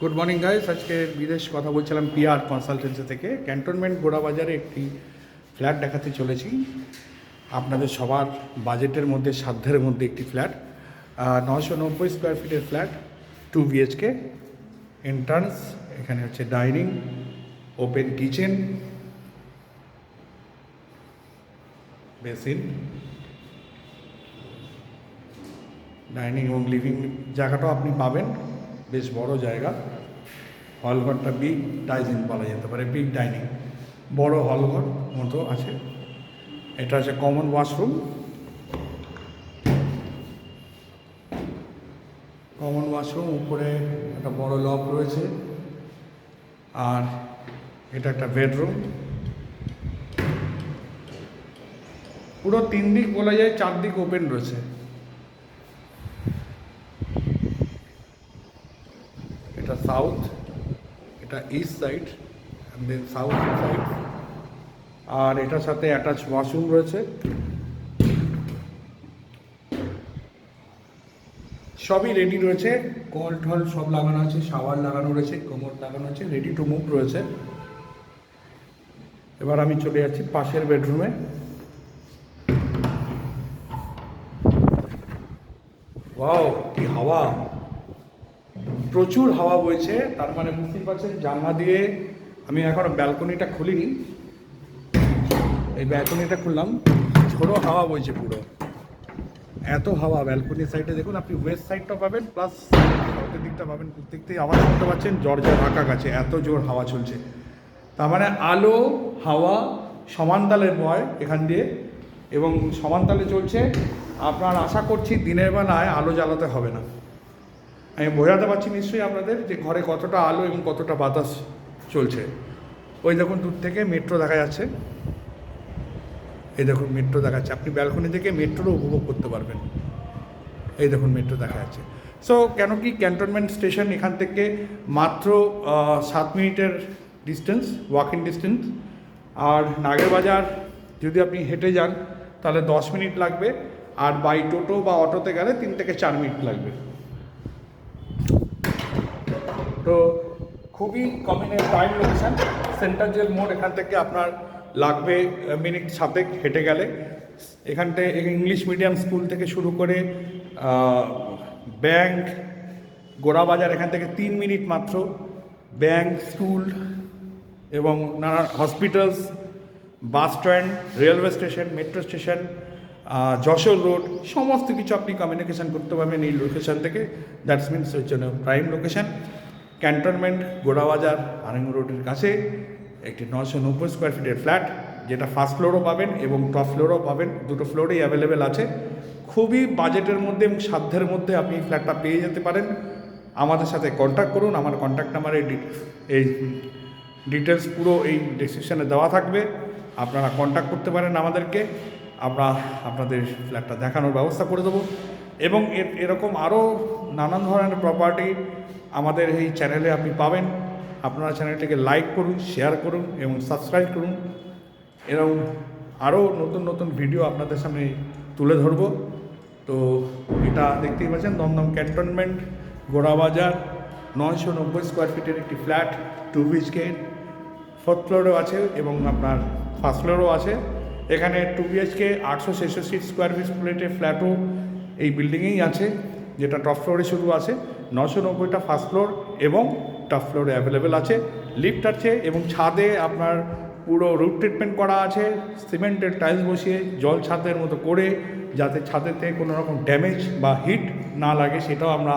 Good morning guys. আজকে বিদেশ কথা বলছিলাম পিআর কনসালটেন্সি থেকে। ক্যান্টনমেন্ট গোড়াবাজারে একটি ফ্ল্যাট দেখাতে চলেছি আপনাদের সবার বাজেটের মধ্যে, সাধ্যের মধ্যে একটি ফ্ল্যাট, 990 স্কোয়ার ফিটের ফ্ল্যাট, 2 BHK, এন্ট্রান্স, এখানে হচ্ছে dining, open kitchen, basin, dining এবং লিভিং জায়গাটাও আপনি পাবেন, বেশ বড় জায়গা। হলঘরটা বিগ ডাইনিং বলা যেতে পারে, বিগ ডাইনিং, বড় হলঘর মতো আছে। এটা হচ্ছে কমন ওয়াশরুম, উপরে একটা বড় লব রয়েছে, আর এটা একটা বেডরুম। পুরো 3 দিক বলা যায়, 4 দিক ওপেন রয়েছে। এটা সাউথ, এটা ইস্ট সাইড, দেন সাউথ সাইড। আর এটার সাথে অ্যাটাচ ওয়াশরুম রয়েছে। সবই রেডি রয়েছে, কল টল সব লাগানো আছে, শাওয়ার লাগানো রয়েছে, কোমর লাগানো আছে, রেডি টু মুভ রয়েছে। এবার আমি চলে যাচ্ছি পাশের বেডরুমে। ওয়াও, কি হাওয়া, প্রচুর হাওয়া বইছে। তার মানে বুঝতেই পারছেন, জানলা দিয়ে আমি এখনো ব্যালকনিটা খুলিনি, এই ব্যালকনিটা খুললাম, ঝোড়ো হাওয়া বইছে পুরো, এত হাওয়া। ব্যালকনির সাইডে দেখুন, আপনি ওয়েস্ট সাইডটা পাবেন, প্লাস সাউথের দিকটা পাবেন। প্রত্যেক থেকে আওয়াজ শুনতে পাচ্ছেন, জর্জা ঢাকা গাছে এত জোর হাওয়া চলছে। তার মানে আলো হাওয়া সমানতালে বয় এখান দিয়ে, এবং সমানতালে চলছে। আপনার আশা করছি দিনের বেলায় আলো জ্বালাতে হবে না। আমি বোঝাতে পারছি নিশ্চয়ই আপনাদের যে ঘরে কতটা আলো এবং কতটা বাতাস চলছে। ওই দেখুন, দূর থেকে মেট্রো দেখা যাচ্ছে, এই দেখুন মেট্রো দেখা যাচ্ছে। আপনি ব্যালকনি থেকে মেট্রোরও উপভোগ করতে পারবেন। এই দেখুন মেট্রো দেখা যাচ্ছে। সো কেন কি, ক্যান্টনমেন্ট স্টেশন এখান থেকে মাত্র 7 মিনিটের ডিস্টেন্স, ওয়াকিং ডিস্টেন্স। আর নাগেরবাজার যদি আপনি হেঁটে যান তাহলে 10 মিনিট লাগবে, আর বাই টোটো বা অটোতে গেলে 3 থেকে 4 মিনিট লাগবে। তো খুবই communicate prime location. Centre jail মোড় এখান থেকে আপনার লাগবে মিনিট 7 হেঁটে গেলে। এখানটায় ইংলিশ মিডিয়াম স্কুল থেকে শুরু করে ব্যাংক, গোড়াবাজার এখান থেকে 3 মিনিট মাত্র। ব্যাংক, স্কুল এবং নানা hospitals, bus stand, railway station, metro station, Jessore road, সমস্ত কিছু আপনি কমিউনিকেশান করতে পারবেন এই লোকেশান থেকে। দ্যাটস মিনস ওই জন্য prime location. Cantonment Gorabazar Aarong রোডের কাছে একটি 990 স্কোয়ার ফিটের ফ্ল্যাট, যেটা ফার্স্ট ফ্লোরও পাবেন এবং টপ ফ্লোরও পাবেন, দুটো ফ্লোরেই অ্যাভেলেবেল আছে। খুবই বাজেটের মধ্যে এবং সাধ্যের মধ্যে আপনি ফ্ল্যাটটা পেয়ে যেতে পারেন। আমাদের সাথে কন্ট্যাক্ট করুন। আমার কন্ট্যাক্ট নাম্বারে এই ডিটেলস পুরো এই ডেসক্রিপশানে দেওয়া থাকবে। আপনারা কন্ট্যাক্ট করতে পারেন আমাদেরকে, আমরা আপনাদের ফ্ল্যাটটা দেখানোর ব্যবস্থা করে দেবো। এবং এরকম আরও নানান ধরনের প্রপার্টি আমাদের এই চ্যানেলে আপনি পাবেন। আপনারা চ্যানেলটিকে লাইক করুন, শেয়ার করুন এবং সাবস্ক্রাইব করুন। এরকম আরও নতুন নতুন ভিডিও আপনাদের সামনে তুলে ধরব। তো এটা দেখতেই পাচ্ছেন, দমদম ক্যান্টনমেন্ট গোড়াবাজার 990 স্কোয়ার ফিটের একটি ফ্ল্যাট, 2 BHK, 4th ফ্লোরেও আছে এবং আপনার ফার্স্ট ফ্লোরেও আছে। এখানে 2 BHK 866 স্কোয়ার ফিটের ফ্ল্যাটও এই বিল্ডিংয়েই আছে, যেটা টপ ফ্লোরে শুরু আছে। 990টা ফার্স্ট ফ্লোর এবং টপ ফ্লোরে অ্যাভেলেবেল আছে। লিফট আছে এবং ছাদে আপনার পুরো রুট ট্রিটমেন্ট করা আছে, সিমেন্টের টাইলস বসিয়ে জল ছাদের মতো করে, যাতে ছাদেতে কোনো রকম ড্যামেজ বা হিট না লাগে, সেটাও আমরা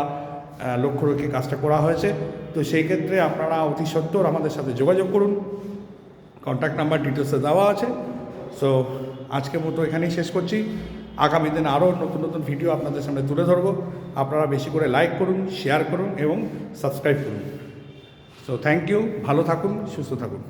লক্ষ্য রেখে কাজটা করা হয়েছে। তো সেই ক্ষেত্রে আপনারা অতি সত্বর আমাদের সাথে যোগাযোগ করুন। কন্ট্যাক্ট নাম্বার ডিটেলসে দেওয়া আছে। সো আজকের মতো এখানেই শেষ করছি। আগামী দিনে আরও নতুন নতুন ভিডিও আপনাদের সামনে তুলে ধরবো। আপনারা বেশি করে লাইক করুন, শেয়ার করুন এবং সাবস্ক্রাইব করুন। সো থ্যাংক ইউ, ভালো থাকুন, সুস্থ থাকুন।